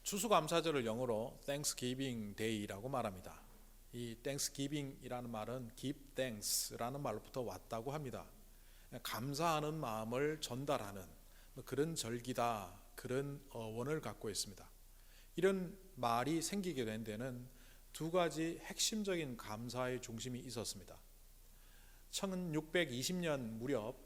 추수감사절을 영어로 Thanksgiving Day라고 말합니다. 이 Thanksgiving이라는 말은 Give Thanks라는 말로부터 왔다고 합니다. 감사하는 마음을 전달하는 그런 절기다, 그런 어원을 갖고 있습니다. 이런 말이 생기게 된 데는 두 가지 핵심적인 감사의 중심이 있었습니다. 1620년 무렵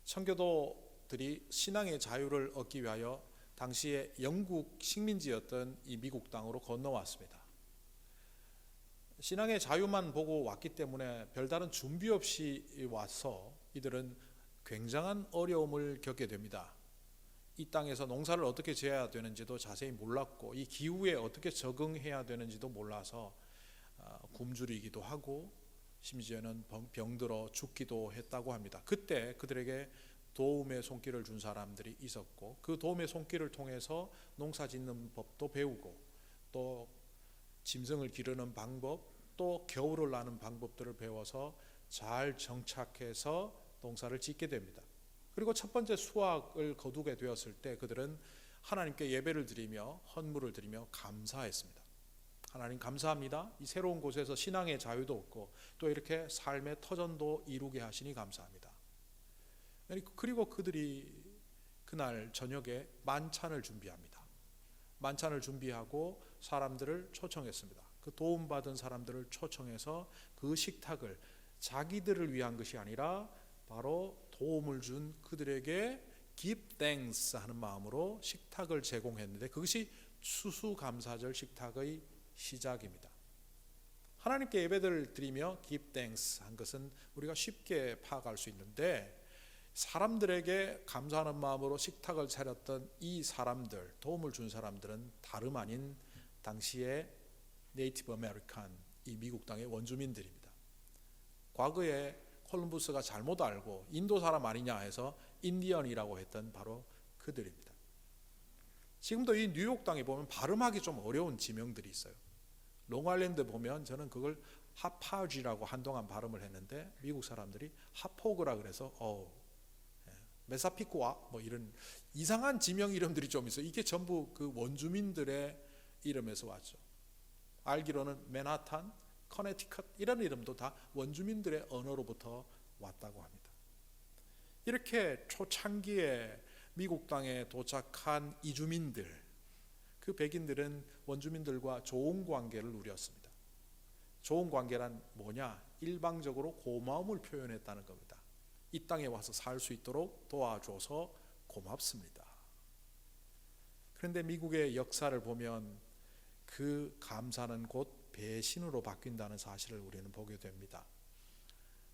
청교도들이 신앙의 자유를 얻기 위하여 당시에 영국 식민지였던 이 미국 땅으로 건너왔습니다. 신앙의 자유만 보고 왔기 때문에 별다른 준비 없이 와서 이들은 굉장한 어려움을 겪게 됩니다. 이 땅에서 농사를 어떻게 지어야 되는지도 자세히 몰랐고 이 기후에 어떻게 적응해야 되는지도 몰라서 굶주리기도 하고 심지어는 병들어 죽기도 했다고 합니다. 그때 그들에게 도움의 손길을 준 사람들이 있었고 그 도움의 손길을 통해서 농사 짓는 법도 배우고 또 짐승을 기르는 방법, 또 겨울을 나는 방법들을 배워서 잘 정착해서 농사를 짓게 됩니다. 그리고 첫 번째 수확을 거두게 되었을 때 그들은 하나님께 예배를 드리며 헌물을 드리며 감사했습니다. 하나님 감사합니다. 이 새로운 곳에서 신앙의 자유도 얻고 또 이렇게 삶의 터전도 이루게 하시니 감사합니다. 그리고 그들이 그날 저녁에 만찬을 준비합니다. 만찬을 준비하고 사람들을 초청했습니다. 그 도움받은 사람들을 초청해서 그 식탁을 자기들을 위한 것이 아니라 바로 도움을 준 그들에게 Give Thanks 하는 마음으로 식탁을 제공했는데 그것이 추수감사절 식탁의 시작입니다. 하나님께 예배를 드리며 Give Thanks 한 것은 우리가 쉽게 파악할 수 있는데 사람들에게 감사하는 마음으로 식탁을 차렸던 이 사람들, 도움을 준 사람들은 다름 아닌 당시의 네이티브 아메리칸, 이 미국 땅의 원주민들입니다. 과거에 콜럼버스가 잘못 알고 인도 사람 아니냐 해서 인디언이라고 했던 바로 그들입니다. 지금도 이 뉴욕 땅에 보면 발음하기 좀 어려운 지명들이 있어요. 롱아일랜드 보면 저는 그걸 하파지라고 한동안 발음을 했는데 미국 사람들이 하포그라 그래서 메사피쿠아 뭐 이런 이상한 지명 이름들이 좀 있어요. 이게 전부 그 원주민들의 이름에서 왔죠. 알기로는 맨하탄, 커네티컷 이런 이름도 다 원주민들의 언어로부터 왔다고 합니다. 이렇게 초창기에 미국 땅에 도착한 이주민들, 그 백인들은 원주민들과 좋은 관계를 누렸습니다. 좋은 관계란 뭐냐? 일방적으로 고마움을 표현했다는 겁니다. 이 땅에 와서 살 수 있도록 도와줘서 고맙습니다. 그런데 미국의 역사를 보면 그 감사는 곧 배신으로 바뀐다는 사실을 우리는 보게 됩니다.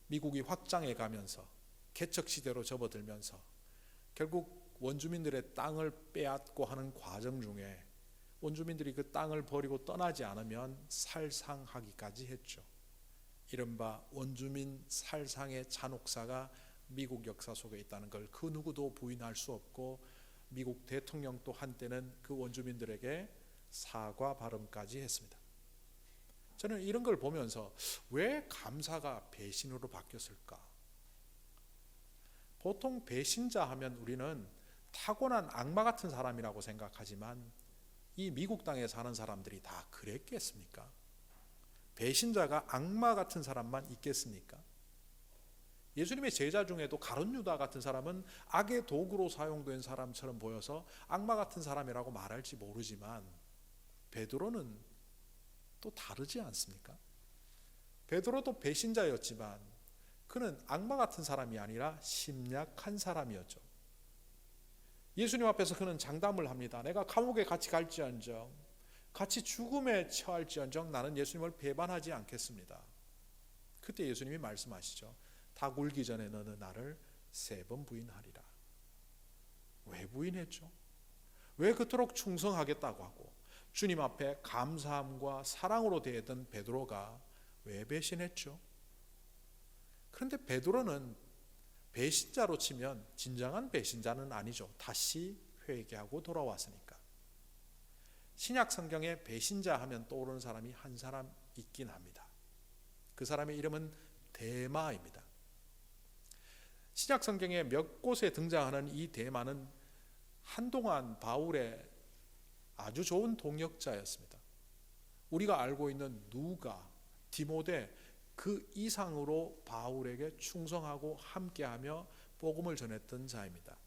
미국이 확장해 가면서 개척시대로 접어들면서 결국 원주민들의 땅을 빼앗고 하는 과정 중에 원주민들이 그 땅을 버리고 떠나지 않으면 살상하기까지 했죠. 이른바 원주민 살상의 잔혹사가 미국 역사 속에 있다는 걸 그 누구도 부인할 수 없고 미국 대통령도 한때는 그 원주민들에게 사과 발언까지 했습니다. 저는 이런 걸 보면서 왜 감사가 배신으로 바뀌었을까? 보통 배신자 하면 우리는 타고난 악마 같은 사람이라고 생각하지만 이 미국 땅에 사는 사람들이 다 그랬겠습니까? 배신자가 악마 같은 사람만 있겠습니까? 예수님의 제자 중에도 가룟 유다 같은 사람은 악의 도구로 사용된 사람처럼 보여서 악마 같은 사람이라고 말할지 모르지만 베드로는 또 다르지 않습니까? 베드로도 배신자였지만 그는 악마 같은 사람이 아니라 심약한 사람이었죠. 예수님 앞에서 그는 장담을 합니다. 내가 감옥에 같이 갈지언정 같이 죽음에 처할지언정 나는 예수님을 배반하지 않겠습니다. 그때 예수님이 말씀하시죠. 다 굴기 전에 너는 나를 3번 부인하리라. 왜 부인했죠? 왜 그토록 충성하겠다고 하고 주님 앞에 감사함과 사랑으로 대했던 베드로가 왜 배신했죠? 그런데 베드로는 배신자로 치면 진정한 배신자는 아니죠. 다시 회개하고 돌아왔으니까. 신약 성경에 배신자 하면 떠오르는 사람이 한 사람 있긴 합니다. 그 사람의 이름은 데마입니다. 신약 성경에 몇 곳에 등장하는 이 데마는 한동안 바울의 아주 좋은 동역자였습니다. 우리가 알고 있는 누가, 디모데 그 이상으로 바울에게 충성하고 함께하며 복음을 전했던 자입니다.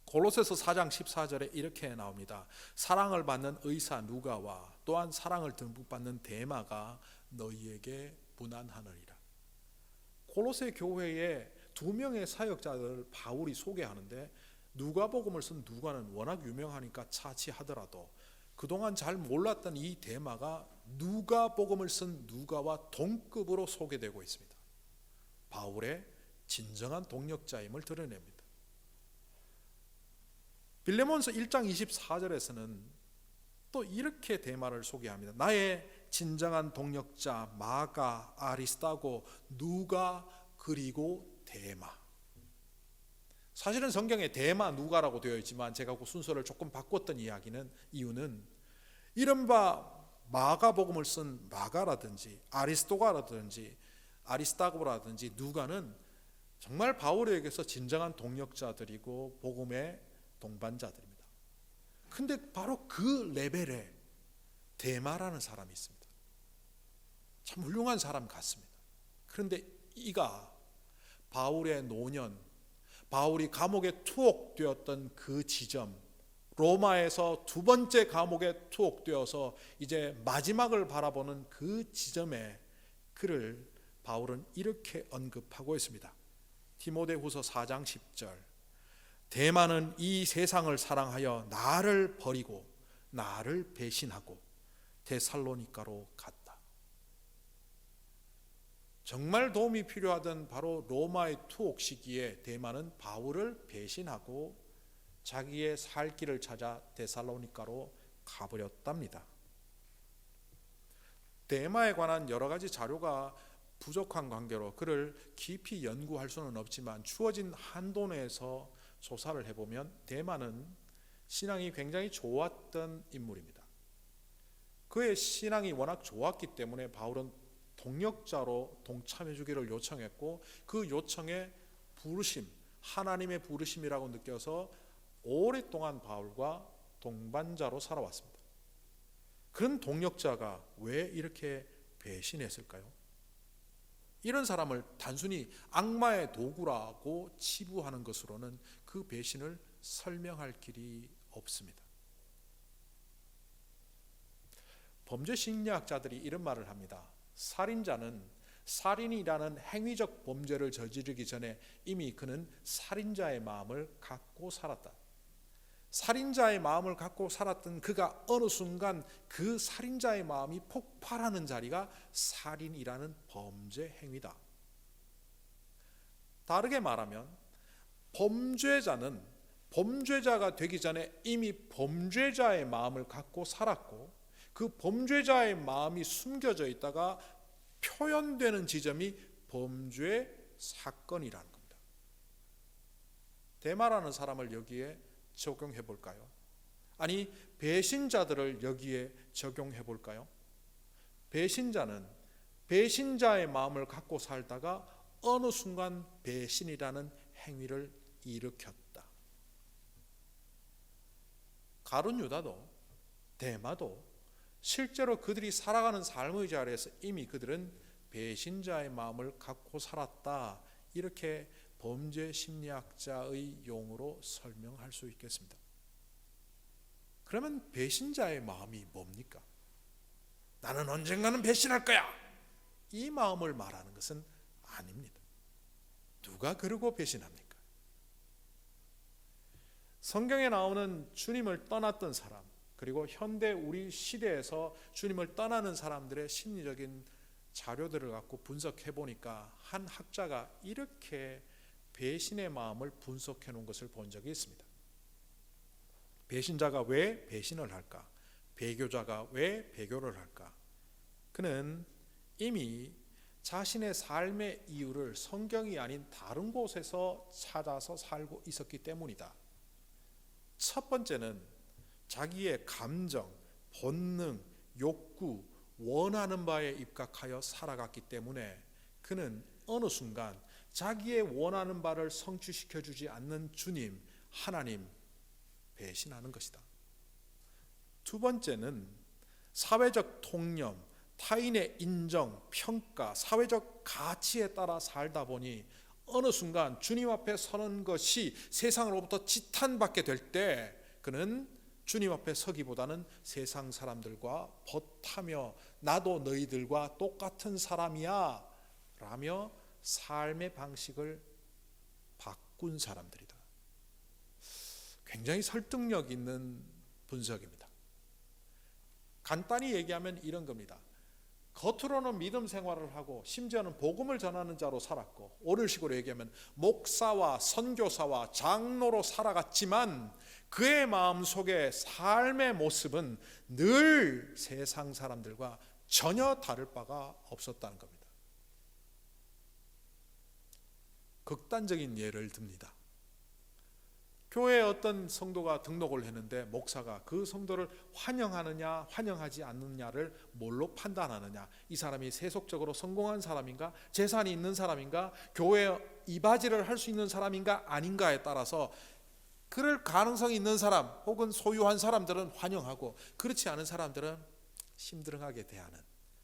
골로새서 4장 14절에 이렇게 나옵니다. 사랑을 받는 의사 누가와 또한 사랑을 듬뿍 받는 데마가 너희에게 문안하느니라. 골로새 교회에 두 명의 사역자들을 바울이 소개하는데, 누가복음을 쓴 누가는 워낙 유명하니까 차치하더라도 그동안 잘 몰랐던 이 데마가 누가복음을 쓴 누가와 동급으로 소개되고 있습니다. 바울의 진정한 동역자임을 드러냅니다. 빌레몬서 1장 24절에서는 또 이렇게 데마를 소개합니다. 나의 진정한 동역자 마가, 아리스타고, 누가, 그리고 데마. 사실은 성경에 데마, 누가라고 되어 있지만 제가 그 순서를 조금 바꿨던 이유는 이른바 마가복음을 쓴 마가라든지 아리스타고라든지 누가는 정말 바울에게서 진정한 동역자들이고 복음의 동반자들입니다. 근데 바로 그 레벨에 데마라는 사람이 있습니다. 참 훌륭한 사람 같습니다. 그런데 이가 바울의 노년, 바울이 감옥에 투옥되었던 그 지점, 로마에서 두 번째 감옥에 투옥되어서 이제 마지막을 바라보는 그 지점에 그를 바울은 이렇게 언급하고 있습니다. 디모데후서 4장 10절, 데마는 이 세상을 사랑하여 나를 버리고 나를 배신하고 데살로니가로 갔다. 정말 도움이 필요하던 바로 로마의 투옥 시기에 데마는 바울을 배신하고 자기의 살 길을 찾아 데살로니가로 가버렸답니다. 데마에 관한 여러 가지 자료가 부족한 관계로 그를 깊이 연구할 수는 없지만 주어진 한도 내에서 조사를 해보면 데마는 신앙이 굉장히 좋았던 인물입니다. 그의 신앙이 워낙 좋았기 때문에 바울은 동역자로 동참해 주기를 요청했고, 그 요청에 부르심, 하나님의 부르심이라고 느껴서 오랫동안 바울과 동반자로 살아왔습니다. 그런 동역자가 왜 이렇게 배신했을까요? 이런 사람을 단순히 악마의 도구라고 치부하는 것으로는 그 배신을 설명할 길이 없습니다. 범죄 심리학자들이 이런 말을 합니다. 살인자는 살인이라는 행위적 범죄를 저지르기 전에 이미 그는 살인자의 마음을 갖고 살았다. 살인자의 마음을 갖고 살았던 그가 어느 순간 그 살인자의 마음이 폭발하는 자리가 살인이라는 범죄 행위다. 다르게 말하면 범죄자는 범죄자가 되기 전에 이미 범죄자의 마음을 갖고 살았고, 그 범죄자의 마음이 숨겨져 있다가 표현되는 지점이 범죄 사건이라는 겁니다. 데마라는 사람을 여기에 적용해 볼까요? 아니, 배신자들을 여기에 적용해 볼까요? 배신자는 배신자의 마음을 갖고 살다가 어느 순간 배신이라는 행위를 일으켰다. 가룟 유다도 데마도 실제로 그들이 살아가는 삶의 자리에서 이미 그들은 배신자의 마음을 갖고 살았다. 이렇게 범죄 심리학자의 용어로 설명할 수 있겠습니다. 그러면 배신자의 마음이 뭡니까? 나는 언젠가는 배신할 거야. 이 마음을 말하는 것은 아닙니다. 누가 그러고 배신합니까? 성경에 나오는 주님을 떠났던 사람, 그리고 현대 우리 시대에서 주님을 떠나는 사람들의 심리적인 자료들을 갖고 분석해 보니까 한 학자가 이렇게 배신의 마음을 분석해 놓은 것을 본 적이 있습니다. 배신자가 왜 배신을 할까? 배교자가 왜 배교를 할까? 그는 이미 자신의 삶의 이유를 성경이 아닌 다른 곳에서 찾아서 살고 있었기 때문이다. 첫 번째는 자기의 감정, 본능, 욕구, 원하는 바에 입각하여 살아갔기 때문에 그는 어느 순간 자기의 원하는 바를 성취시켜 주지 않는 주님, 하나님 배신하는 것이다. 두 번째는 사회적 통념, 타인의 인정, 평가, 사회적 가치에 따라 살다 보니 어느 순간 주님 앞에 서는 것이 세상으로부터 지탄받게 될 때 그는 주님 앞에 서기보다는 세상 사람들과 벗하며 나도 너희들과 똑같은 사람이야 라며 삶의 방식을 바꾼 사람들이다. 굉장히 설득력 있는 분석입니다. 간단히 얘기하면 이런 겁니다. 겉으로는 믿음 생활을 하고 심지어는 복음을 전하는 자로 살았고, 오늘식으로 얘기하면 목사와 선교사와 장로로 살아갔지만 그의 마음속에 삶의 모습은 늘 세상 사람들과 전혀 다를 바가 없었다는 겁니다. 극단적인 예를 듭니다. 교회에 어떤 성도가 등록을 했는데 목사가 그 성도를 환영하느냐 환영하지 않느냐를 뭘로 판단하느냐, 이 사람이 세속적으로 성공한 사람인가, 재산이 있는 사람인가, 교회에 이바지를 할 수 있는 사람인가 아닌가에 따라서 그럴 가능성이 있는 사람 혹은 소유한 사람들은 환영하고 그렇지 않은 사람들은 심드렁하게 대하는,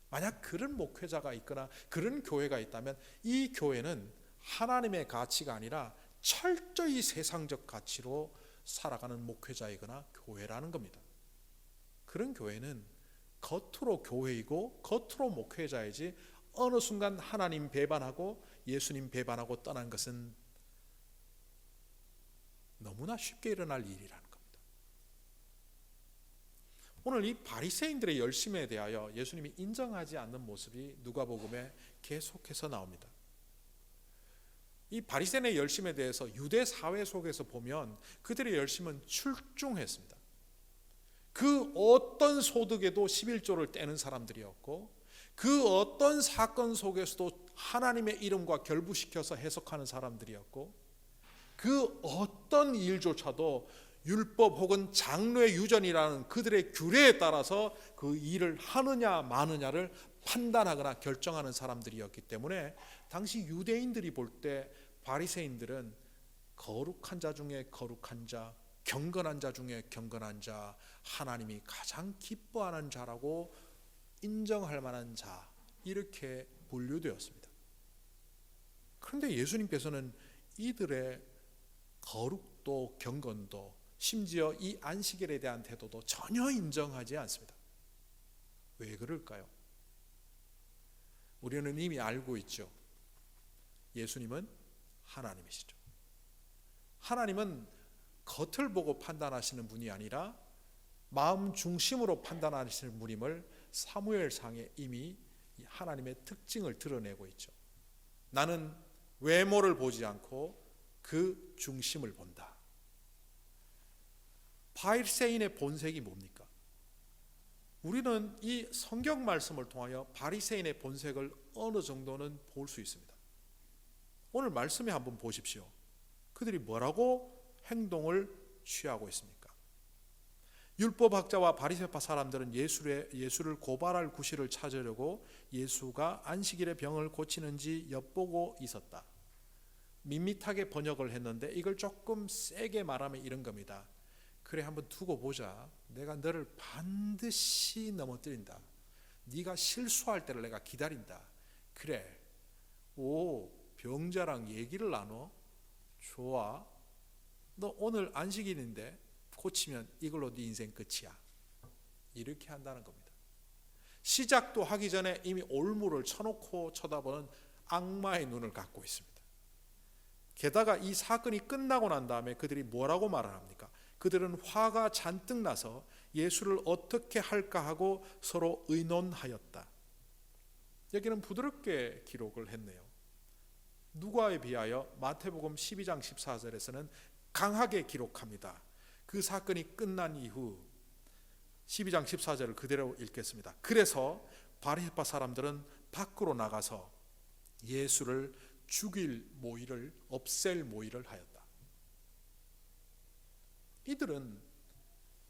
만약 그런 목회자가 있거나 그런 교회가 있다면 이 교회는 하나님의 가치가 아니라 철저히 세상적 가치로 살아가는 목회자이거나 교회라는 겁니다. 그런 교회는 겉으로 교회이고 겉으로 목회자이지 어느 순간 하나님 배반하고 예수님 배반하고 떠난 것은 너무나 쉽게 일어날 일이라는 겁니다. 오늘 이 바리새인들의 열심에 대하여 예수님이 인정하지 않는 모습이 누가복음에 계속해서 나옵니다. 이 바리새인의 열심에 대해서 유대 사회 속에서 보면 그들의 열심은 출중했습니다. 그 어떤 소득에도 11조를 떼는 사람들이었고, 그 어떤 사건 속에서도 하나님의 이름과 결부시켜서 해석하는 사람들이었고, 그 어떤 일조차도 율법 혹은 장로의 유전이라는 그들의 규례에 따라서 그 일을 하느냐 마느냐를 판단하거나 결정하는 사람들이었기 때문에 당시 유대인들이 볼 때 바리새인들은 거룩한 자 중에 거룩한 자, 경건한 자 중에 경건한 자, 하나님이 가장 기뻐하는 자라고 인정할 만한 자, 이렇게 분류되었습니다. 그런데 예수님께서는 이들의 거룩도 경건도 심지어 이 안식일에 대한 태도도 전혀 인정하지 않습니다. 왜 그럴까요? 우리는 이미 알고 있죠. 예수님은 하나님이시죠. 하나님은 겉을 보고 판단하시는 분이 아니라 마음 중심으로 판단하시는 분임을 사무엘상에 이미 하나님의 특징을 드러내고 있죠. 나는 외모를 보지 않고 그 중심을 본다. 바리새인의 본색이 뭡니까? 우리는 이 성경 말씀을 통하여 바리새인의 본색을 어느 정도는 볼 수 있습니다. 오늘 말씀에 한번 보십시오. 그들이 뭐라고 행동을 취하고 있습니까? 율법학자와 바리새파 사람들은 예수를 고발할 구실을 찾으려고 예수가 안식일에 병을 고치는지 엿보고 있었다. 밋밋하게 번역을 했는데 이걸 조금 세게 말하면 이런 겁니다. 그래, 한번 두고 보자. 내가 너를 반드시 넘어뜨린다. 네가 실수할 때를 내가 기다린다. 그래, 오, 병자랑 얘기를 나눠? 좋아. 너 오늘 안식일인데 고치면 이걸로 네 인생 끝이야. 이렇게 한다는 겁니다. 시작도 하기 전에 이미 올무를 쳐놓고 쳐다보는 악마의 눈을 갖고 있습니다. 게다가 이 사건이 끝나고 난 다음에 그들이 뭐라고 말을 합니까? 그들은 화가 잔뜩 나서 예수를 어떻게 할까 하고 서로 의논하였다. 여기는 부드럽게 기록을 했네요. 누가에 비하여 마태복음 12장 14절에서는 강하게 기록합니다. 그 사건이 끝난 이후 12장 14절을 그대로 읽겠습니다. 그래서 바리새파 사람들은 밖으로 나가서 예수를 죽일 모의를, 없앨 모의를 하였다. 이들은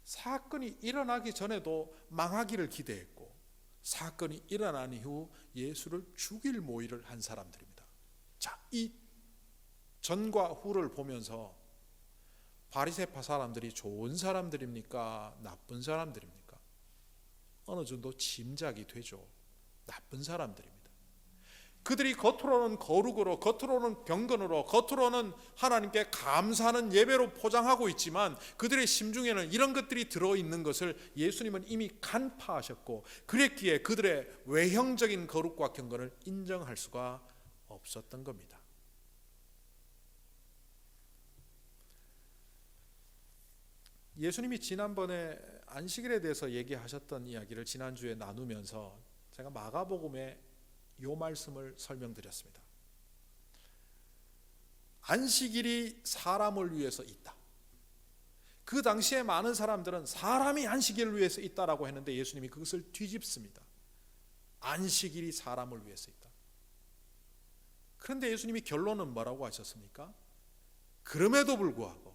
사건이 일어나기 전에도 망하기를 기대했고, 사건이 일어난 이후 예수를 죽일 모의를 한 사람들입니다. 자, 이 전과 후를 보면서 바리새파 사람들이 좋은 사람들입니까? 나쁜 사람들입니까? 어느 정도 짐작이 되죠. 나쁜 사람들입니다. 그들이 겉으로는 거룩으로, 겉으로는 경건으로, 겉으로는 하나님께 감사하는 예배로 포장하고 있지만 그들의 심중에는 이런 것들이 들어있는 것을 예수님은 이미 간파하셨고, 그랬기에 그들의 외형적인 거룩과 경건을 인정할 수가 없었던 겁니다. 예수님이 지난번에 안식일에 대해서 얘기하셨던 이야기를 지난주에 나누면서 제가 마가복음에 이 말씀을 설명드렸습니다. 안식일이 사람을 위해서 있다. 그 당시에 많은 사람들은 사람이 안식일을 위해서 있다라고 했는데 예수님이 그것을 뒤집습니다. 안식일이 사람을 위해서 있다. 그런데 예수님이 결론은 뭐라고 하셨습니까? 그럼에도 불구하고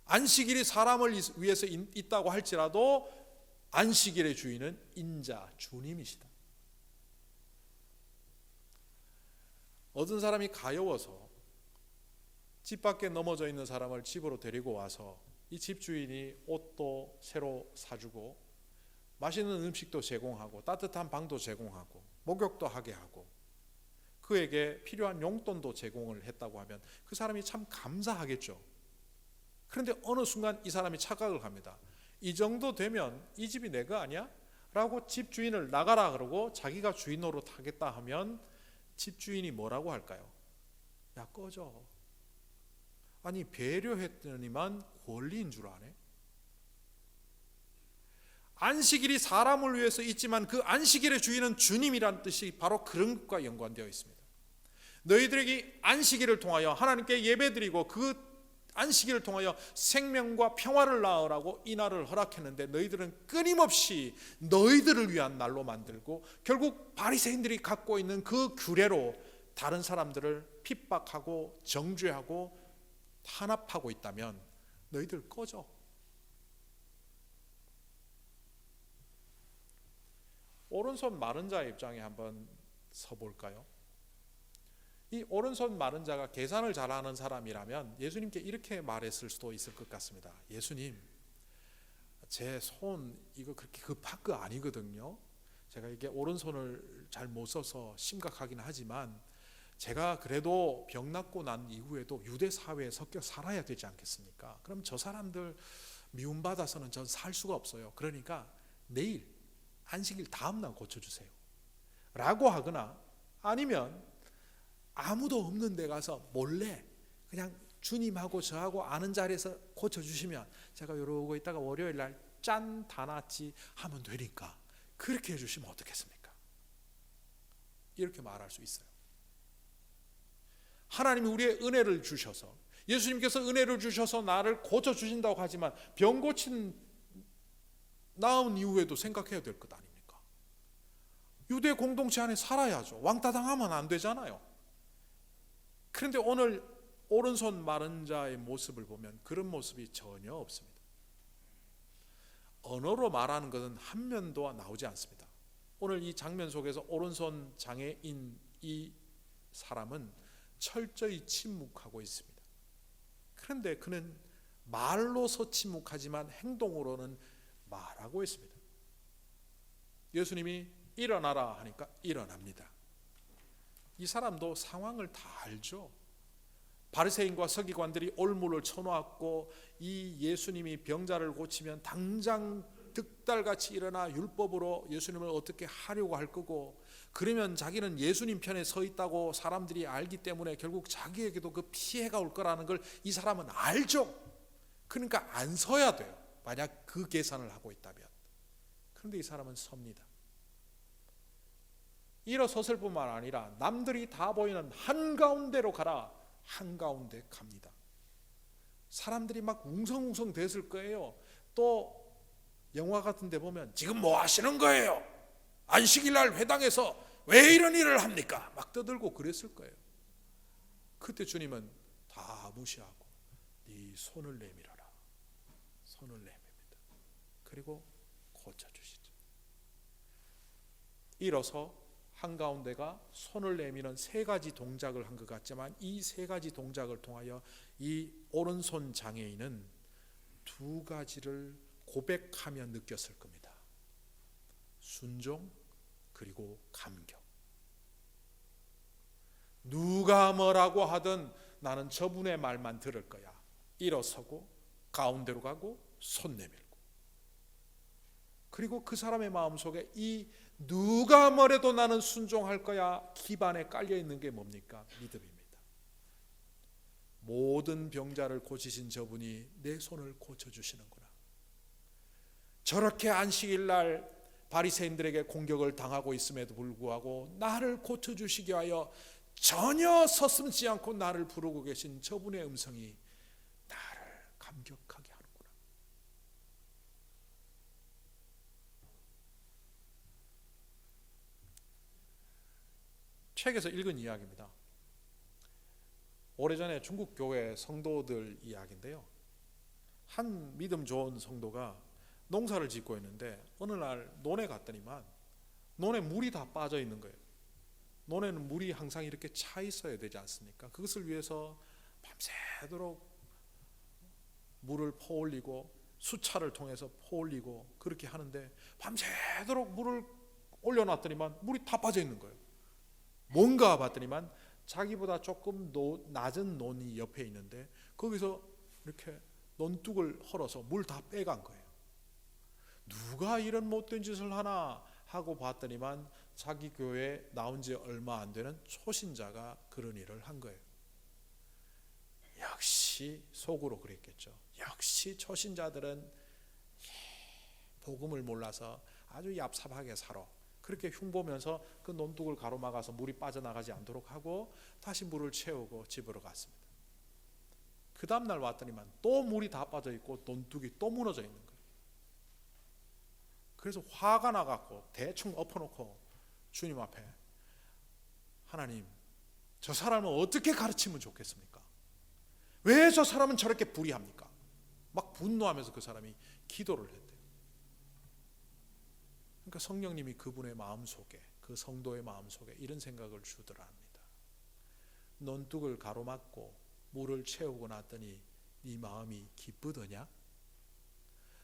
안식일이 사람을 위해서 있다고 할지라도 안식일의 주인은 인자, 주님이시다. 어떤 사람이 가여워서 집 밖에 넘어져 있는 사람을 집으로 데리고 와서 이 집주인이 옷도 새로 사주고 맛있는 음식도 제공하고 따뜻한 방도 제공하고 목욕도 하게 하고 그에게 필요한 용돈도 제공을 했다고 하면 그 사람이 참 감사하겠죠. 그런데 어느 순간 이 사람이 착각을 합니다. 이 정도 되면 이 집이 내가 아니야? 라고 집주인을 나가라 그러고 자기가 주인 노릇 하겠다 하면 집주인이 뭐라고 할까요? 야, 꺼져. 아니, 배려했더니만 권리인 줄 아네. 안식일이 사람을 위해서 있지만 그 안식일의 주인은 주님이란 뜻이 바로 그런 것과 연관되어 있습니다. 너희들에게 안식일을 통하여 하나님께 예배드리고 그 안식일을 통하여 생명과 평화를 낳으라고 이 날을 허락했는데 너희들은 끊임없이 너희들을 위한 날로 만들고 결국 바리새인들이 갖고 있는 그 규례로 다른 사람들을 핍박하고 정죄하고 탄압하고 있다면 너희들 꺼져. 오른손 마른 자의 입장에 한번 서볼까요? 이 오른손 마른 자가 계산을 잘하는 사람이라면 예수님께 이렇게 말했을 수도 있을 것 같습니다. 예수님, 제 손 이거 그렇게 급한 거 아니거든요. 제가 이게 오른손을 잘 못 써서 심각하긴 하지만 제가 그래도 병 낫고 난 이후에도 유대 사회에 섞여 살아야 되지 않겠습니까? 그럼 저 사람들 미움받아서는 전 살 수가 없어요. 그러니까 내일 안식일 다음 날 고쳐주세요 라고 하거나 아니면 아무도 없는 데 가서 몰래 그냥 주님하고 저하고 아는 자리에서 고쳐주시면 제가 이러고 있다가 월요일 날 짠 다 낫지 하면 되니까 그렇게 해주시면 어떻겠습니까? 이렇게 말할 수 있어요. 하나님이 우리의 은혜를 주셔서 예수님께서 은혜를 주셔서 나를 고쳐주신다고 하지만 병 고친 나은 이후에도 생각해야 될 것 아닙니까? 유대 공동체 안에 살아야죠. 왕따 당하면 안 되잖아요. 그런데 오늘 오른손 마른 자의 모습을 보면 그런 모습이 전혀 없습니다. 언어로 말하는 것은 한 면도 나오지 않습니다. 오늘 이 장면 속에서 오른손 장애인 이 사람은 철저히 침묵하고 있습니다. 그런데 그는 말로서 침묵하지만 행동으로는 말하고 있습니다. 예수님이 일어나라 하니까 일어납니다. 이 사람도 상황을 다 알죠. 바리새인과 서기관들이 올무를 쳐놓았고 이 예수님이 병자를 고치면 당장 득달같이 일어나 율법으로 예수님을 어떻게 하려고 할 거고 그러면 자기는 예수님 편에 서 있다고 사람들이 알기 때문에 결국 자기에게도 그 피해가 올 거라는 걸 이 사람은 알죠. 그러니까 안 서야 돼요. 만약 그 계산을 하고 있다면. 그런데 이 사람은 섭니다. 일어섰을 뿐만 아니라 남들이 다 보이는 한가운데로 가라. 한가운데 갑니다. 사람들이 막 웅성웅성 됐을 거예요. 또 영화 같은 데 보면 지금 뭐 하시는 거예요? 안식일날 회당에서 왜 이런 일을 합니까? 막 떠들고 그랬을 거예요. 그때 주님은 다 무시하고 네 손을 내밀어라. 손을 내밉니다. 그리고 고쳐주시죠. 일어서 한가운데가 손을 내미는 세 가지 동작을 한 것 같지만 이 세 가지 동작을 통하여 이 오른손 장애인은 두 가지를 고백하며 느꼈을 겁니다. 순종 그리고 감격. 누가 뭐라고 하든 나는 저분의 말만 들을 거야. 일어서고 가운데로 가고 손 내밀고. 그리고 그 사람의 마음속에 이 누가 뭐래도 나는 순종할 거야 기반에 깔려 있는 게 뭡니까? 믿음입니다. 모든 병자를 고치신 저분이 내 손을 고쳐주시는구나. 저렇게 안식일 날 바리새인들에게 공격을 당하고 있음에도 불구하고 나를 고쳐주시기 위하여 전혀 서슴지 않고 나를 부르고 계신 저분의 음성이 나를 감격하게 하는구나. 책에서 읽은 이야기입니다. 오래전에 중국 교회 성도들 이야기인데요. 한 믿음 좋은 성도가 농사를 짓고 있는데 어느 날 논에 갔더니만 논에 물이 다 빠져 있는 거예요. 논에는 물이 항상 이렇게 차 있어야 되지 않습니까? 그것을 위해서 밤새도록 물을 퍼올리고 수차를 통해서 퍼올리고 그렇게 하는데 밤새도록 물을 올려놨더니만 물이 다 빠져 있는 거예요. 뭔가 봤더니만 자기보다 조금 낮은 논이 옆에 있는데 거기서 이렇게 논둑을 헐어서 물 다 빼간 거예요. 누가 이런 못된 짓을 하나 하고 봤더니만 자기 교회에 나온 지 얼마 안 되는 초신자가 그런 일을 한 거예요. 역시 속으로 그랬겠죠. 역시 초신자들은 복음을 몰라서 아주 얍삽하게 살아. 그렇게 흉보면서 그 논둑을 가로막아서 물이 빠져나가지 않도록 하고 다시 물을 채우고 집으로 갔습니다. 그 다음날 왔더니만 또 물이 다 빠져 있고 논둑이 또 무너져 있는 거예요. 그래서 화가 나갖고 대충 엎어놓고 주님 앞에 하나님, 저 사람을 어떻게 가르치면 좋겠습니까? 왜 저 사람은 저렇게 불의합니까? 막 분노하면서 그 사람이 기도를 했대요. 그러니까 성령님이 그분의 마음속에, 그 성도의 마음속에 이런 생각을 주더라 합니다. 논둑을 가로막고 물을 채우고 났더니 네 마음이 기쁘더냐?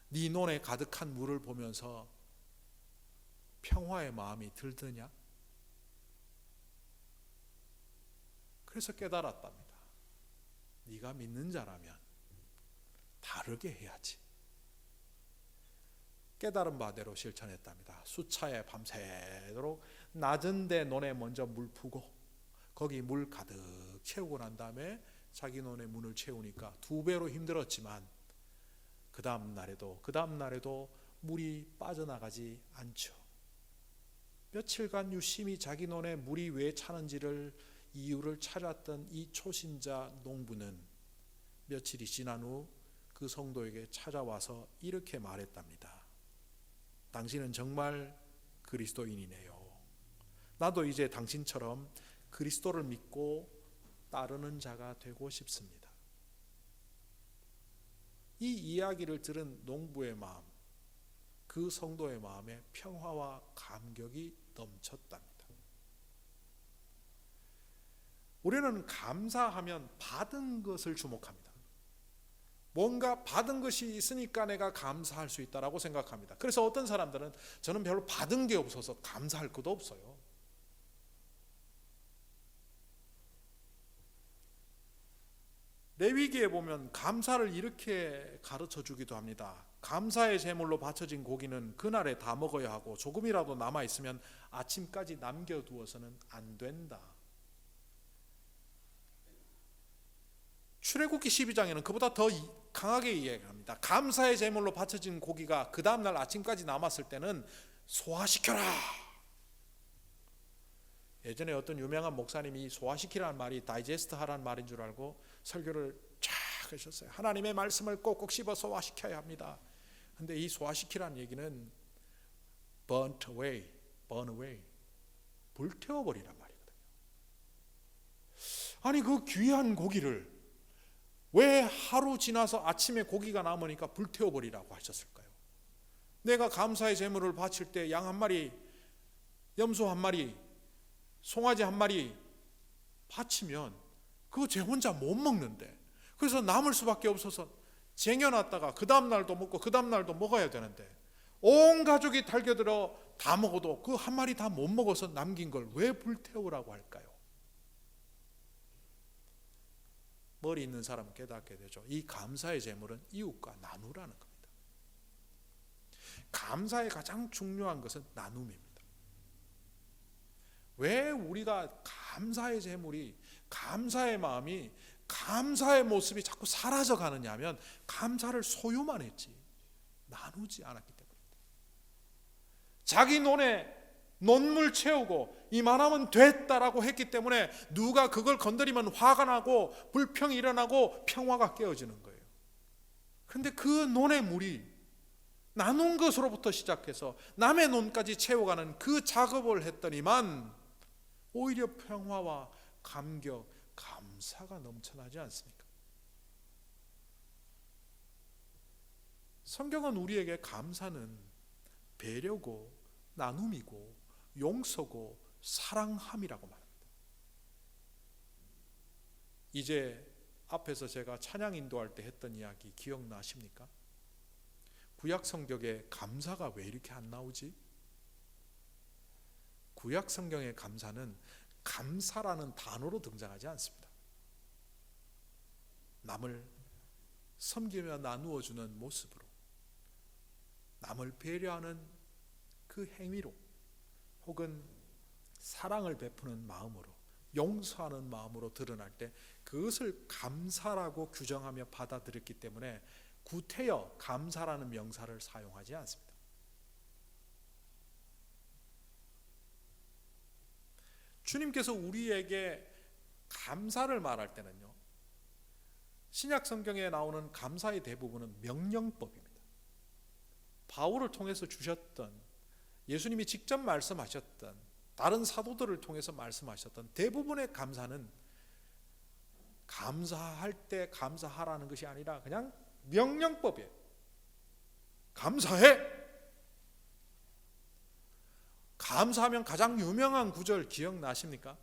네 논에 가득한 물을 보면서 평화의 마음이 들더냐? 그래서 깨달았답니다. 네가 믿는 자라면 다르게 해야지. 깨달은 바대로 실천했답니다. 수차에 밤새도록 낮은 데 논에 먼저 물 푸고 거기 물 가득 채우고 난 다음에 자기 논에 문을 채우니까 2배로 힘들었지만 그 다음 날에도 물이 빠져나가지 않죠. 며칠간 유심히 자기 논에 물이 왜 차는지를 이유를 찾았던 이 초신자 농부는 며칠이 지난 후 그 성도에게 찾아와서 이렇게 말했답니다. 당신은 정말 그리스도인이네요. 나도 이제 당신처럼 그리스도를 믿고 따르는 자가 되고 싶습니다. 이 이야기를 들은 농부의 마음, 그 성도의 마음에 평화와 감격이 넘쳤답니다. 우리는 감사하면 받은 것을 주목합니다. 뭔가 받은 것이 있으니까 내가 감사할 수 있다라고 생각합니다. 그래서 어떤 사람들은 저는 별로 받은 게 없어서 감사할 것도 없어요. 레위기에 보면 감사를 이렇게 가르쳐 주기도 합니다. 감사의 제물로 바쳐진 고기는 그날에 다 먹어야 하고 조금이라도 남아 있으면 아침까지 남겨두어서는 안 된다. 출애굽기 12장에는 그보다 더 강하게 이야기합니다. 감사의 제물로 바쳐진 고기가 그 다음날 아침까지 남았을 때는 소화시켜라. 예전에 어떤 유명한 목사님이 소화시키라는 말이 다이제스트 하라는 말인 줄 알고 설교를 쫙 하셨어요. 하나님의 말씀을 꼭꼭 씹어 소화시켜야 합니다. 근데 이 소화시키라는 얘기는 burn away, 불태워버리란 말이거든요. 아니 그 귀한 고기를 왜 하루 지나서 아침에 고기가 남으니까 불태워버리라고 하셨을까요? 내가 감사의 제물을 바칠 때 양 한 마리, 염소 한 마리, 송아지 한 마리 바치면 그거 제 혼자 못 먹는데, 그래서 남을 수밖에 없어서 쟁여놨다가 그 다음 날도 먹고 그 다음 날도 먹어야 되는데 온 가족이 달겨들어 다 먹어도 그 한 마리 다 못 먹어서 남긴 걸 왜 불태우라고 할까요? 머리 있는 사람은 깨닫게 되죠. 이 감사의 제물은 이웃과 나누라는 겁니다. 감사의 가장 중요한 것은 나눔입니다. 왜 우리가 감사의 제물이, 감사의 마음이, 감사의 모습이 자꾸 사라져 가느냐 하면 감사를 소유만 했지 나누지 않았기 때문입니다. 자기 논에 논물 채우고 이만하면 됐다라고 했기 때문에 누가 그걸 건드리면 화가 나고 불평이 일어나고 평화가 깨어지는 거예요. 그런데 그 논의 물이 나눈 것으로부터 시작해서 남의 논까지 채워가는 그 작업을 했더니만 오히려 평화와 감격, 감사가 넘쳐나지 않습니까? 성경은 우리에게 감사는 배려고 나눔이고 용서고 사랑함이라고 말합니다. 이제 앞에서 제가 찬양 인도할 때 했던 이야기 기억나십니까? 구약 성경에 감사가 왜 이렇게 안 나오지? 구약 성경의 감사는 감사라는 단어로 등장하지 않습니다. 남을 섬기며 나누어 주는 모습으로, 남을 배려하는 그 행위로, 혹은 사랑을 베푸는 마음으로, 용서하는 마음으로 드러날 때 그것을 감사라고 규정하며 받아들였기 때문에 구태여 감사라는 명사를 사용하지 않습니다. 주님께서 우리에게 감사를 말할 때는요, 신약 성경에 나오는 감사의 대부분은 명령법입니다. 바울을 통해서 주셨던, 예수님이 직접 말씀하셨던, 다른 사도들을 통해서 말씀하셨던 대부분의 감사는 감사할 때 감사하라는 것이 아니라 그냥 명령법이에요. 감사해! 감사하면 가장 유명한 구절 기억나십니까?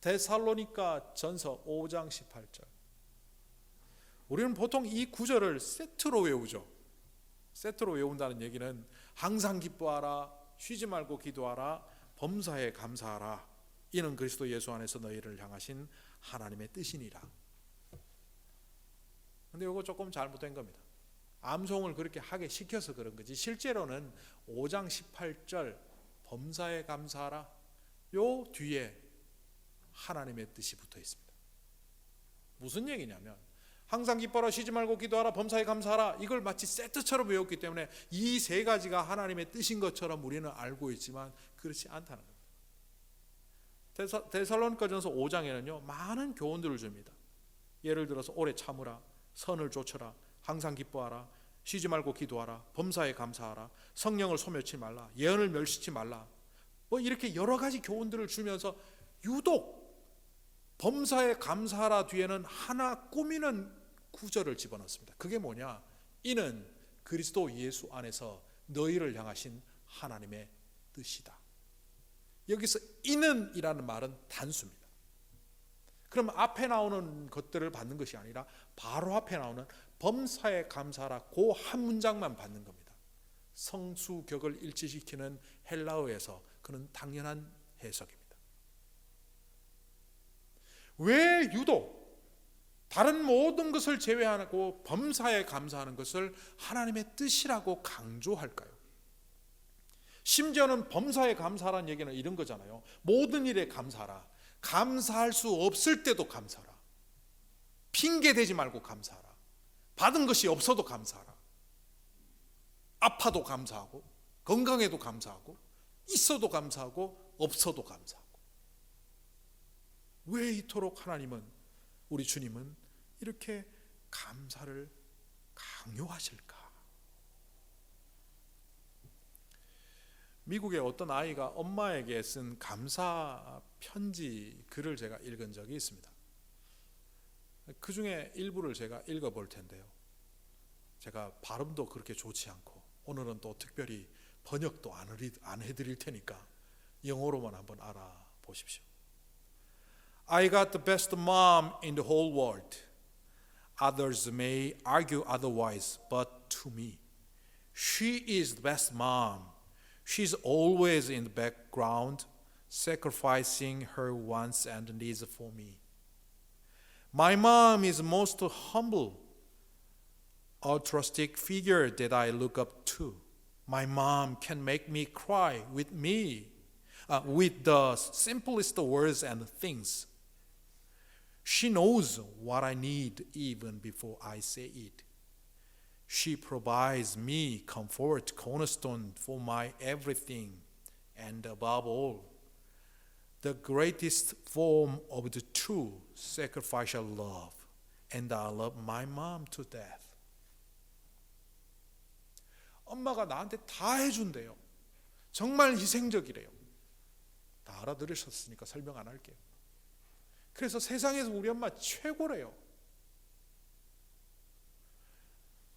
데살로니가 전서 5장 18절. 우리는 보통 이 구절을 세트로 외우죠. 세트로 외운다는 얘기는 항상 기뻐하라, 쉬지 말고 기도하라, 범사에 감사하라, 이는 그리스도 예수 안에서 너희를 향하신 하나님의 뜻이니라. 근데 이거 조금 잘못된 겁니다. 암송을 그렇게 하게 시켜서 그런 거지 실제로는 5장 18절 범사에 감사하라, 요 뒤에 하나님의 뜻이 붙어 있습니다. 무슨 얘기냐면 항상 기뻐하라, 쉬지 말고 기도하라, 범사에 감사하라, 이걸 마치 세트처럼 외웠기 때문에 이 세 가지가 하나님의 뜻인 것처럼 우리는 알고 있지만 그렇지 않다는 겁니다. 데살로니가전서 5장에는요 많은 교훈들을 줍니다. 예를 들어서 오래 참으라, 선을 좇으라, 항상 기뻐하라, 쉬지 말고 기도하라, 범사에 감사하라, 성령을 소멸치 말라, 예언을 멸시치 말라, 뭐 이렇게 여러 가지 교훈들을 주면서 유독 범사에 감사하라 뒤에는 하나 꾸미는 구절을 집어넣습니다. 그게 뭐냐? 이는 그리스도 예수 안에서 너희를 향하신 하나님의 뜻이다. 여기서 이는 이라는 말은 단수입니다. 그럼 앞에 나오는 것들을 받는 것이 아니라 바로 앞에 나오는 범사에 감사하라, 그 한 문장만 받는 겁니다. 성수격을 일치시키는 헬라어에서 그는 당연한 해석입니다. 왜 유독 다른 모든 것을 제외하고 범사에 감사하는 것을 하나님의 뜻이라고 강조할까요? 심지어는 범사에 감사하라는 얘기는 이런 거잖아요. 모든 일에 감사하라. 감사할 수 없을 때도 감사하라. 핑계 대지 말고 감사하라. 받은 것이 없어도 감사하라. 아파도 감사하고, 건강해도 감사하고, 있어도 감사하고, 없어도 감사하고. 왜 이토록 하나님은, 우리 주님은 이렇게 감사를 강요하실까? 미국의 어떤 아이가 엄마에게 쓴 감사 편지 글을 제가 읽은 적이 있습니다. 그 중에 일부를 제가 읽어볼 텐데요. 제가 발음도 그렇게 좋지 않고 오늘은 또 특별히 번역도 안 해드릴 테니까 영어로만 한번 알아보십시오. I got the best mom in the whole world. Others may argue otherwise, but to me, She is the best mom. She's always in the background, sacrificing her wants and needs for me. My mom is most humble, altruistic figure that I look up to. My mom can make me cry with the simplest words and things. She knows what I need even before I say it. She provides me comfort, cornerstone for my everything, and above all, the greatest form of the true sacrificial love. And I love my mom to death. 엄마가 나한테 다 해준대요. 정말 희생적이래요. 다 알아들으셨으니까 설명 안 할게요. 그래서 세상에서 우리 엄마 최고래요.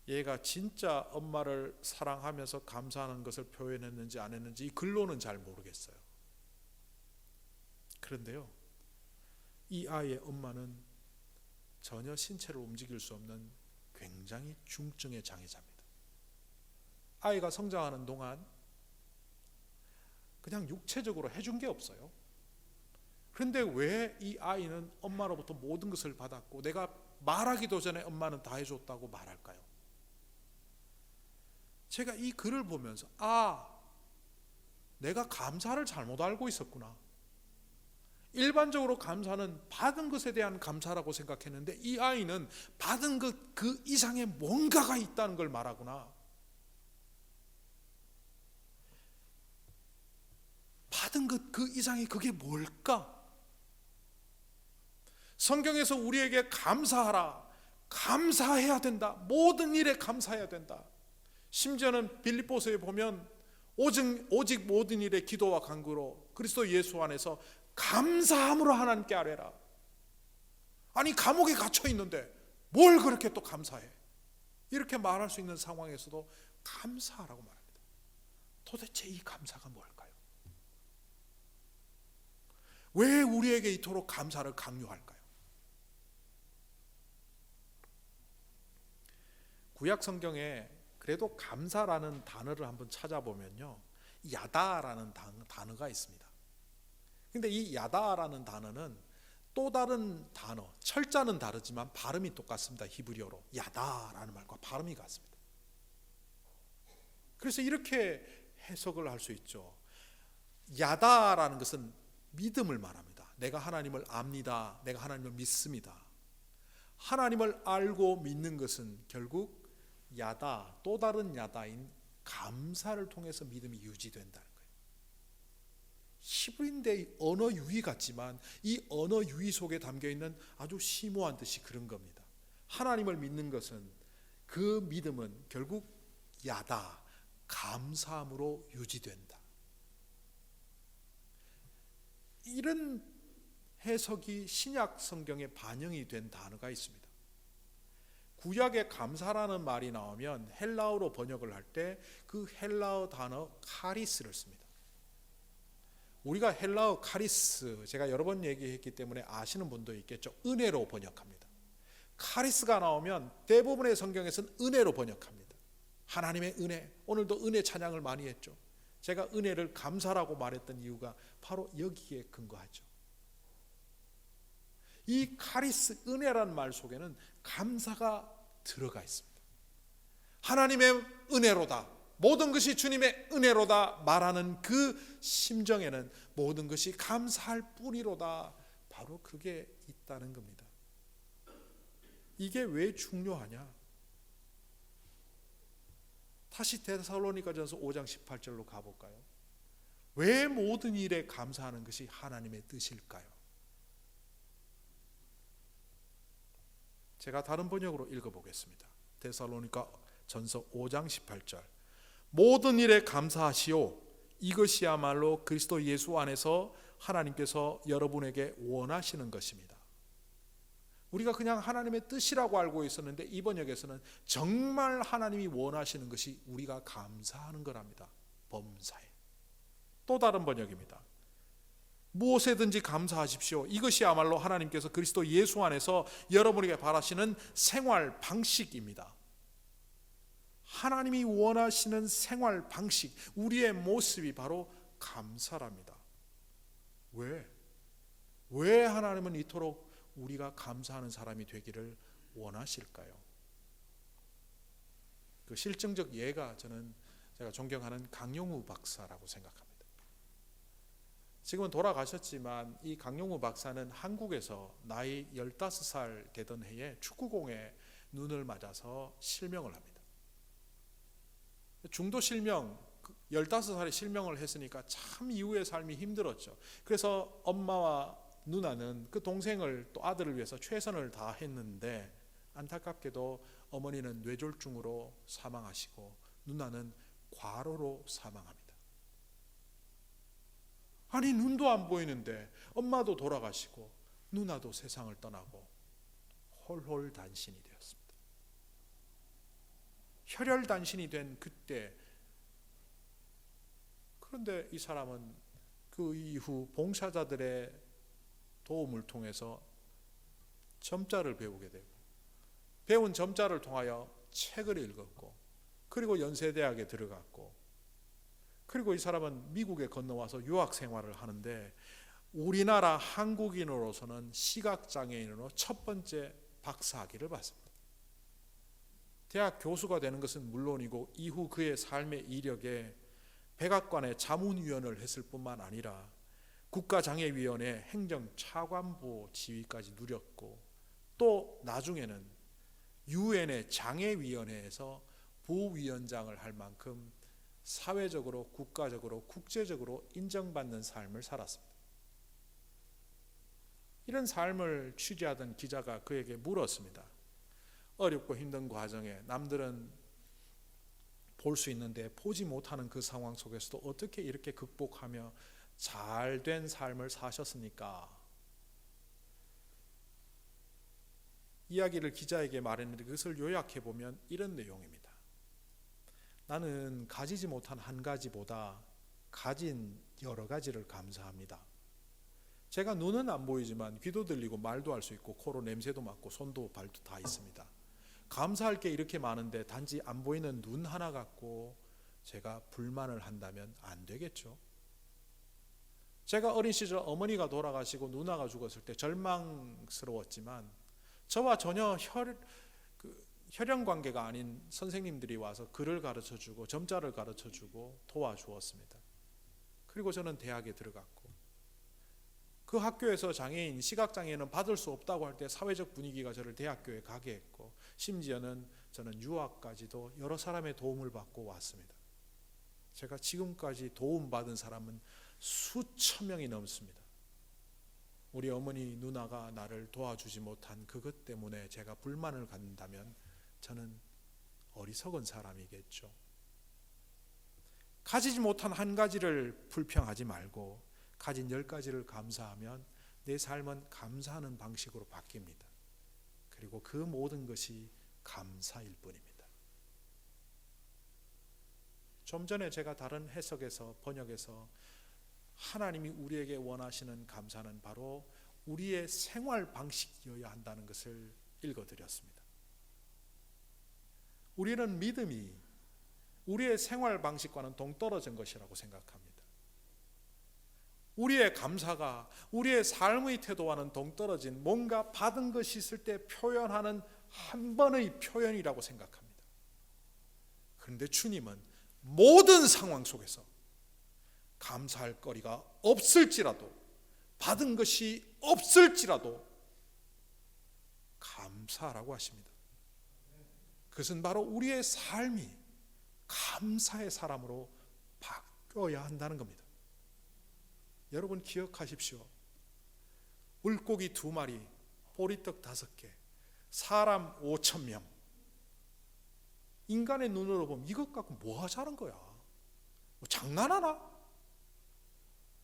얘가 진짜 엄마를 사랑하면서 감사하는 것을 표현했는지 안 했는지 이 글로는 잘 모르겠어요. 그런데요, 이 아이의 엄마는 전혀 신체를 움직일 수 없는 굉장히 중증의 장애자입니다. 아이가 성장하는 동안 그냥 육체적으로 해준 게 없어요. 그런데 왜 이 아이는 엄마로부터 모든 것을 받았고 내가 말하기도 전에 엄마는 다 해줬다고 말할까요? 제가 이 글을 보면서 내가 감사를 잘못 알고 있었구나. 일반적으로 감사는 받은 것에 대한 감사라고 생각했는데 이 아이는 받은 것 그 이상의 뭔가가 있다는 걸 말하구나. 받은 것 그 이상의 그게 뭘까? 성경에서 우리에게 감사하라, 감사해야 된다, 모든 일에 감사해야 된다. 심지어는 빌립보서에 보면 오직 모든 일에 기도와 간구로 그리스도 예수 안에서 감사함으로 하나님께 아뢰라. 아니 감옥에 갇혀 있는데 뭘 그렇게 또 감사해? 이렇게 말할 수 있는 상황에서도 감사하라고 말합니다. 도대체 이 감사가 뭘까요? 왜 우리에게 이토록 감사를 강요할까요? 구약 성경에 그래도 감사라는 단어를 한번 찾아보면요, 야다라는 단어가 있습니다. 근데 이 야다라는 단어는 또 다른 단어, 철자는 다르지만 발음이 똑같습니다. 히브리어로 야다라는 말과 발음이 같습니다. 그래서 이렇게 해석을 할 수 있죠. 야다라는 것은 믿음을 말합니다. 내가 하나님을 압니다. 내가 하나님을 믿습니다. 하나님을 알고 믿는 것은 결국 야다, 또 다른 야다인 감사를 통해서 믿음이 유지된다는 거예요. 히브리인데 언어 유희 같지만 이 언어 유희 속에 담겨있는 아주 심오한 뜻이 그런 겁니다. 하나님을 믿는 것은 그 믿음은 결국 야다, 감사함으로 유지된다. 이런 해석이 신약 성경에 반영이 된 단어가 있습니다. 구약에 감사라는 말이 나오면 헬라어로 번역을 할 때 그 헬라어 단어 카리스를 씁니다. 우리가 헬라어 카리스, 제가 여러 번 얘기했기 때문에 아시는 분도 있겠죠. 은혜로 번역합니다. 카리스가 나오면 대부분의 성경에서는 은혜로 번역합니다. 하나님의 은혜, 오늘도 은혜 찬양을 많이 했죠. 제가 은혜를 감사라고 말했던 이유가 바로 여기에 근거하죠. 이 카리스, 은혜란 말 속에는 감사가 들어가 있습니다. 하나님의 은혜로다, 모든 것이 주님의 은혜로다 말하는 그 심정에는 모든 것이 감사할 뿐이로다, 바로 그게 있다는 겁니다. 이게 왜 중요하냐? 다시 데살로니가전서 5장 18절로 가볼까요? 왜 모든 일에 감사하는 것이 하나님의 뜻일까요? 제가 다른 번역으로 읽어보겠습니다. 데살로니가 전서 5장 18절. 모든 일에 감사하시오. 이것이야말로 그리스도 예수 안에서 하나님께서 여러분에게 원하시는 것입니다. 우리가 그냥 하나님의 뜻이라고 알고 있었는데 이 번역에서는 정말 하나님이 원하시는 것이 우리가 감사하는 거랍니다. 범사에. 또 다른 번역입니다. 무엇에든지 감사하십시오. 이것이야말로 하나님께서 그리스도 예수 안에서 여러분에게 바라시는 생활 방식입니다. 하나님이 원하시는 생활 방식, 우리의 모습이 바로 감사랍니다. 왜 하나님은 이토록 우리가 감사하는 사람이 되기를 원하실까요? 그 실증적 예가 제가 존경하는 강용우 박사라고 생각합니다. 지금은 돌아가셨지만 이 강용우 박사는 한국에서 나이 15살 되던 해에 축구공에 눈을 맞아서 실명을 합니다. 중도 실명, 15살에 실명을 했으니까 참 이후의 삶이 힘들었죠. 그래서 엄마와 누나는 그 동생을 또 아들을 위해서 최선을 다했는데 안타깝게도 어머니는 뇌졸중으로 사망하시고 누나는 과로로 사망합니다. 아니 눈도 안 보이는데 엄마도 돌아가시고 누나도 세상을 떠나고 홀홀단신이 되었습니다. 혈혈단신이 된 그때, 그런데 이 사람은 그 이후 봉사자들의 도움을 통해서 점자를 배우게 되고 배운 점자를 통하여 책을 읽었고 그리고 연세대학에 들어갔고 그리고 이 사람은 미국에 건너와서 유학 생활을 하는데 우리나라 한국인으로서는 시각장애인으로 첫 번째 박사학위를 받습니다. 대학 교수가 되는 것은 물론이고 이후 그의 삶의 이력에 백악관의 자문위원을 했을 뿐만 아니라 국가장애위원회 행정차관보 지위까지 누렸고 또 나중에는 유엔의 장애위원회에서 부위원장을 할 만큼 사회적으로, 국가적으로, 국제적으로 인정받는 삶을 살았습니다. 이런 삶을 취재하던 기자가 그에게 물었습니다. 어렵고 힘든 과정에 남들은 볼 수 있는데 보지 못하는 그 상황 속에서도 어떻게 이렇게 극복하며 잘된 삶을 사셨습니까? 이야기를 기자에게 말했는데 그것을 요약해 보면 이런 내용입니다. 나는 가지지 못한 한 가지보다 가진 여러 가지를 감사합니다. 제가 눈은 안 보이지만 귀도 들리고 말도 할 수 있고 코로 냄새도 맡고 손도 발도 다 있습니다. 감사할 게 이렇게 많은데 단지 안 보이는 눈 하나 갖고 제가 불만을 한다면 안 되겠죠. 제가 어린 시절 어머니가 돌아가시고 누나가 죽었을 때 절망스러웠지만 저와 전혀 혈연 관계가 아닌 선생님들이 와서 글을 가르쳐주고 점자를 가르쳐주고 도와주었습니다. 그리고 저는 대학에 들어갔고 그 학교에서 장애인, 시각장애인은 받을 수 없다고 할 때 사회적 분위기가 저를 대학교에 가게 했고 심지어는 저는 유학까지도 여러 사람의 도움을 받고 왔습니다. 제가 지금까지 도움받은 사람은 수천 명이 넘습니다. 우리 어머니, 누나가 나를 도와주지 못한 그것 때문에 제가 불만을 갖는다면 저는 어리석은 사람이겠죠. 가지지 못한 한 가지를 불평하지 말고 가진 10가지를 감사하면 내 삶은 감사하는 방식으로 바뀝니다. 그리고 그 모든 것이 감사일 뿐입니다. 좀 전에 제가 다른 해석에서 번역에서 하나님이 우리에게 원하시는 감사는 바로 우리의 생활 방식이어야 한다는 것을 읽어드렸습니다. 우리는 믿음이 우리의 생활 방식과는 동떨어진 것이라고 생각합니다. 우리의 감사가 우리의 삶의 태도와는 동떨어진 뭔가 받은 것이 있을 때 표현하는 한 번의 표현이라고 생각합니다. 그런데 주님은 모든 상황 속에서 감사할 거리가 없을지라도 받은 것이 없을지라도 감사라고 하십니다. 그것은 바로 우리의 삶이 감사의 사람으로 바뀌어야 한다는 겁니다. 여러분 기억하십시오. 물고기 2마리, 보리떡 5개, 사람 5,000명. 인간의 눈으로 보면 이것 갖고 뭐 하자는 거야? 뭐 장난하나?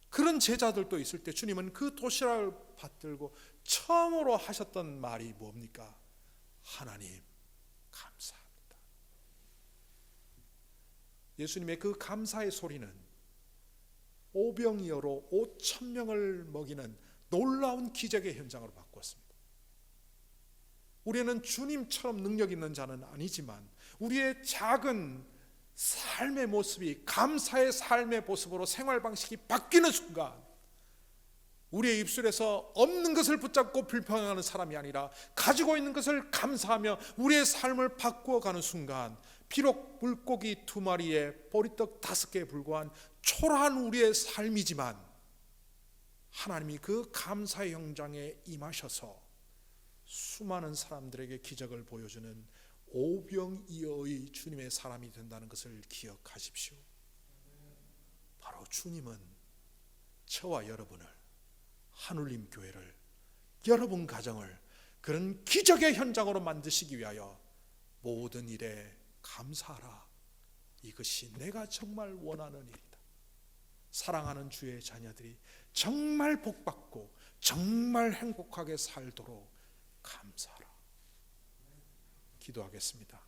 그런 제자들도 있을 때 주님은 그 도시락을 받들고 처음으로 하셨던 말이 뭡니까? 하나님 감사합니다. 예수님의 그 감사의 소리는 오병이어로 5,000명을 먹이는 놀라운 기적의 현장으로 바꾸었습니다. 우리는 주님처럼 능력 있는 자는 아니지만 우리의 작은 삶의 모습이 감사의 삶의 모습으로 생활 방식이 바뀌는 순간, 우리의 입술에서 없는 것을 붙잡고 불평하는 사람이 아니라 가지고 있는 것을 감사하며 우리의 삶을 바꾸어가는 순간, 비록 물고기 2마리에 보리떡 5개에 불과한 초라한 우리의 삶이지만 하나님이 그 감사의 현장에 임하셔서 수많은 사람들에게 기적을 보여주는 오병이어의 주님의 사람이 된다는 것을 기억하십시오. 바로 주님은 저와 여러분을, 한울림 교회를, 여러분 가정을 그런 기적의 현장으로 만드시기 위하여 모든 일에 감사하라. 이것이 내가 정말 원하는 일이다. 사랑하는 주의 자녀들이 정말 복받고 정말 행복하게 살도록 감사하라. 기도하겠습니다.